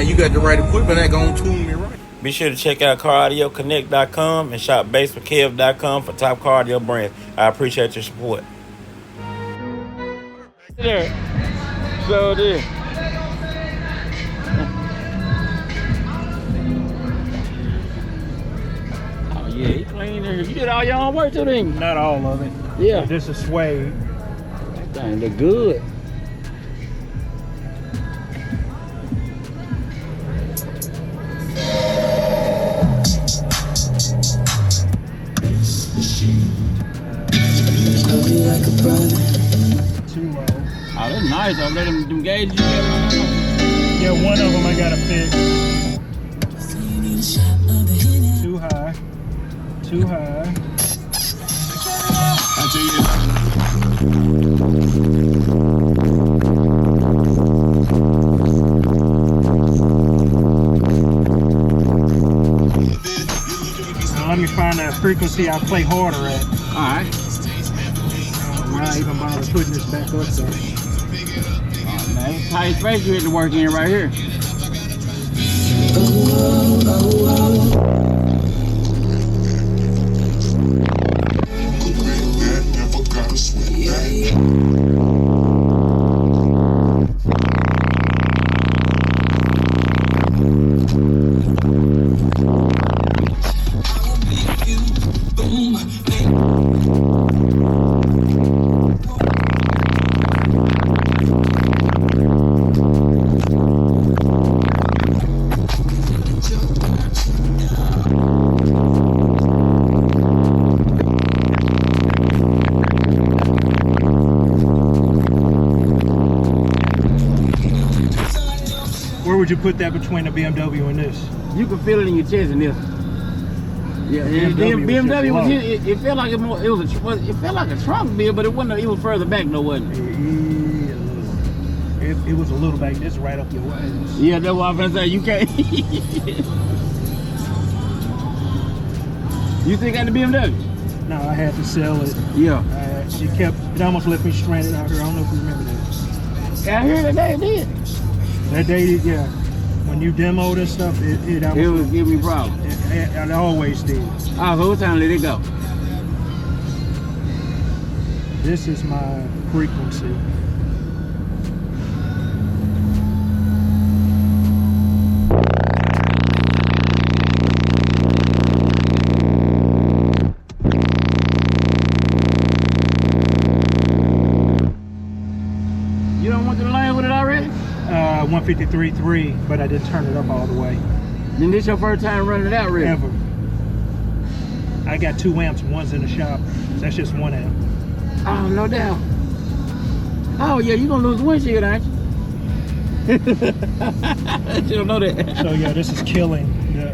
You got the right equipment that gonna tune me right. Be sure to check out caraudioConnect.com and shop BASSWITHKEV.com for top car audio brands. I appreciate your support. There. So there. Oh yeah, he clean there. You did all your own work too, then? Not all of it. Yeah. This is suede. That thing look good. Too low. Oh, that's nice over there. Them gauges you got. Yeah, one of them I gotta fix. Too high. Too high. I tell you. Now let me find that frequency I play harder at. Alright. Why even bother putting this back up there? Oh, man, tight space you had to work in right here. Where would you put that between the BMW and this? You can feel it in your chest in this. Yeah, BMW was here. It felt like it felt like a trunk bill, but it wasn't. It was further back, though, wasn't it? It was a little back. This right up your ass. Yeah, that's what I'm gonna say. You can't. You think I had the BMW? No, I had to sell it. Yeah. It almost left me stranded out here. I don't know if you remember that. Yeah, I heard that day it did. That day, yeah. When you demoed and stuff, it was giving me problems. It always did. Oh, so what time did it go? This is my frequency. You don't want to land with it already? 153.3, but I didn't turn it up all the way. Then this your first time running it out, really? Ever. I got 2 amps, one's in the shop. So that's just 1 amp. Oh, no doubt. Oh, yeah, you're going to lose the windshield, aren't you? You don't know that. So, yeah, this is killing the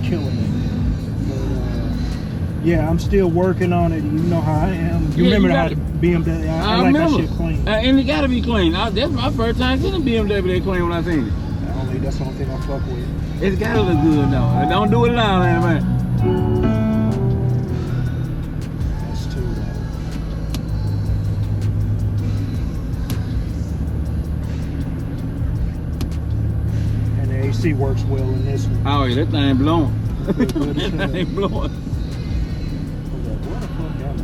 killing it. But, yeah, I'm still working on it. You know how I am. You remember how the BMW, I like that shit clean. And it got to be clean. That's my first time seeing a BMW that clean when I seen it. That's the only thing I fuck with. It's got to look good, though. Don't do it loud, man. That's too low. And the AC works well in this one. Oh, yeah, that thing blowing. That thing blowing. Where the fuck am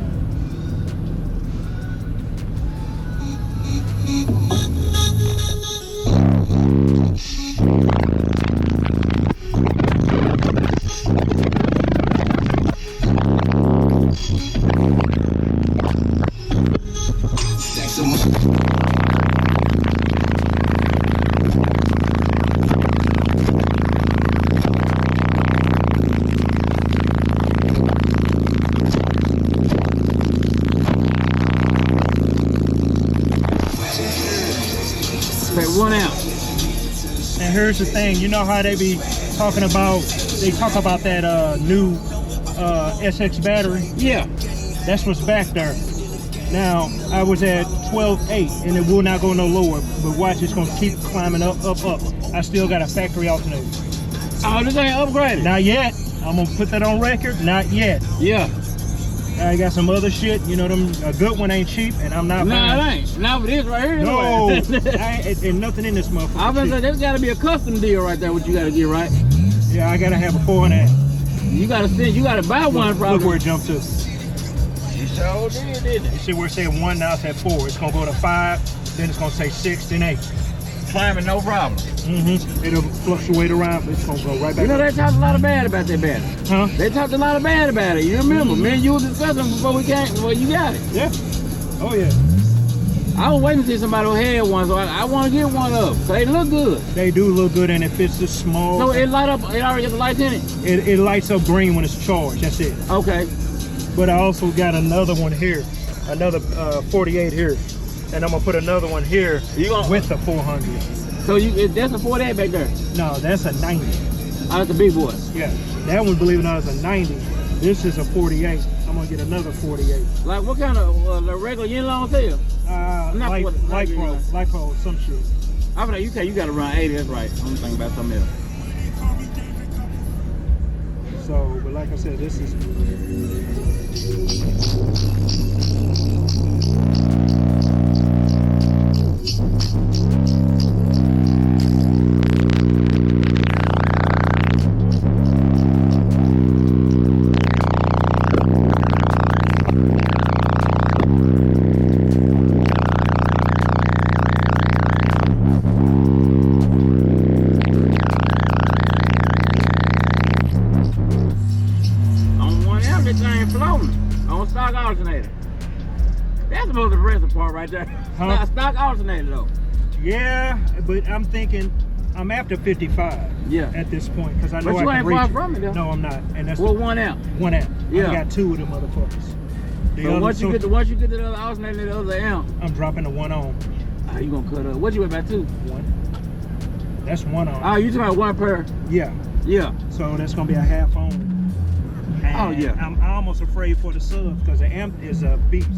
One out. And here's the thing, you know how they be talking about, they talk about that new SX battery? Yeah. That's what's back there. Now, I was at 12.8 and it will not go no lower, but watch, it's gonna keep climbing up, up, up. I still got a factory alternator. Oh, this ain't upgraded? Not yet. I'm gonna put that on record, not yet. Yeah. I got some other shit. You know, them a good one ain't cheap, and I'm not. Nah, it ain't. Not for this right here. No, and nothing in this motherfucker. I was gonna say there's got to be a custom deal right there. What you got to get right? Yeah, I gotta have a 4.5. You gotta send. You gotta buy one. Probably. Look where it jumped to. You sure did, didn't it? You see where it said 1, now it's at 4. It's gonna go to 5, then it's gonna say 6, then 8. Climbing, no problem. It'll fluctuate around, but it's gonna go right back. You know, up. they talked a lot of bad about that battery. Huh? They talked a lot of bad about it. You remember? Me and you was discussing before we came. Well, you got it. Yeah. Oh yeah. I was waiting to see somebody who had one, so I want to get one of them. So they look good. They do look good, and it fits the small. So it light up. It already got the lights in it. It lights up green when it's charged. That's it. Okay. But I also got another one here, another 48 here, and I'm gonna put another one here with the 400. So that's a 48 back there. No, that's a 90. Oh, that's a big boy. Yeah, that one, believe it or not, is a 90. This is a 48. I'm gonna get another 48. Like what kind of the regular yin long tail? Light Pro, some shit. I mean, you got to run 80. That's right. I'm thinking about something else. So, but like I said, this is. That's the most impressive part right there. Huh? Stock alternator though. Yeah, but I'm thinking I'm after 55. Yeah. At this point, because I know but you I can ain't reach far it. from it though. No, I'm not. And that's well, 1 amp. 1 amp. Yeah. I got 2 of them motherfuckers. So once you get to the other alternator, the other amp, I'm dropping the 1 on. Ah, you gonna cut up? What you went back to? 1. That's 1 on. Oh, you talking about 1 per? Yeah. Yeah. So that's gonna be a half on. And oh yeah. I'm almost afraid for the subs because the amp is a beast.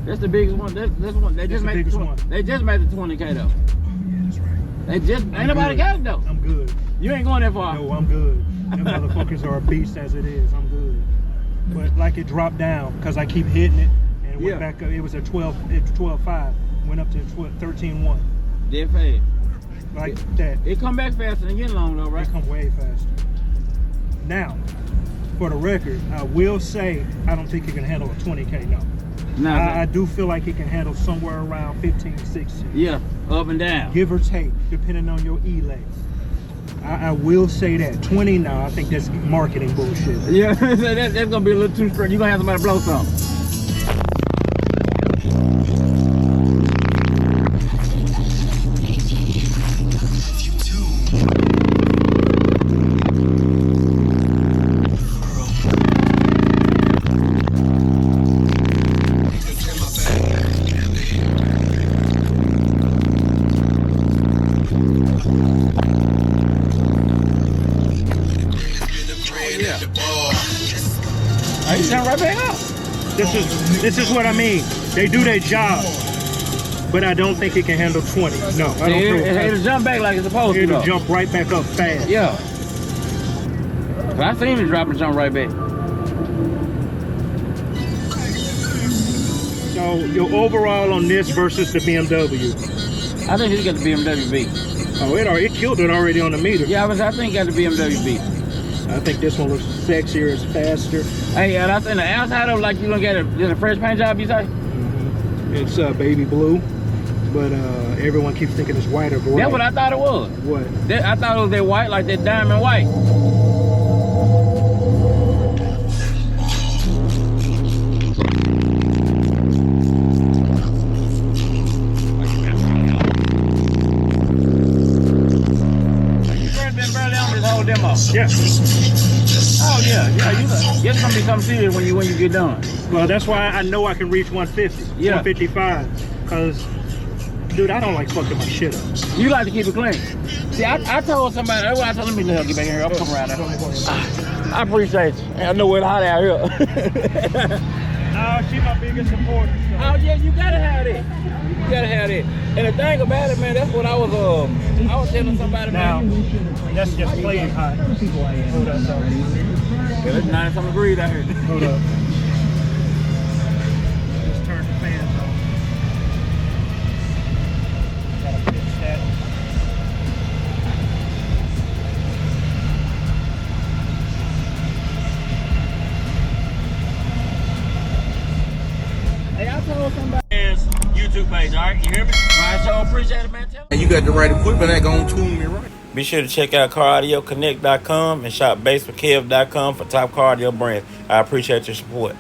That's the biggest one. That's one. They just made the one. They just made the 20K though. Oh yeah, that's right. They just ain't nobody got it though. I'm good. You ain't going that far. No, I'm good. Them motherfuckers are a beast as it is. I'm good. But like it dropped down because I keep hitting it and it went back up. It was a 12.5. Went up to 13.1. Dead fast. Like that. It come back faster than getting long though, right? It come way faster. Now, for the record, I will say I don't think it can handle a 20K. No. I do feel like it can handle somewhere around 15, 16. Yeah, up and down. Give or take, depending on your E-legs. I will say that. 20 now, I think that's marketing bullshit. Yeah, that's going to be a little too straight. You're going to have somebody blow something. Right back up. This is what I mean. They do their job, but I don't think it can handle 20. No, I don't think it'll jump back like it's supposed to. It'll jump right back up fast. Yeah. I seen it drop and jump right back. So your overall on this versus the BMW? I think he's got the BMW B. Oh, it killed it already on the meter. Yeah, I think he got the BMW B. I think this one looks sexier, it's faster. Hey, and I think the outside of like you look at it, is a fresh paint job, you say? Mm-hmm. It's baby blue, but everyone keeps thinking it's white or gray. That's what I thought it was. What? I thought it was that white, like that diamond white. Demo. Yeah. Oh yeah, it's gonna be something serious when you get done. Well, that's why I know I can reach 150, 155, because dude, I don't like fucking my shit up. You like to keep it clean. See, I told somebody, let me get back here. I'll come around there. I appreciate you. I know it's hot out here. Oh, she's my biggest supporter. So. Oh yeah, you gotta have it. You gotta have it. And the thing about it, man, that's what I was telling somebody, now, man. That's just plain hot. Hold up, though. Yeah, it's 90-something degrees out here. Hold up. page, all right? You hear me? All right, so I appreciate it, man. And you got the right equipment that gonna tune me right. Be sure to check out CarAudioConnect.com and shop BASSWITHKEV.com for top car audio brands. I appreciate your support.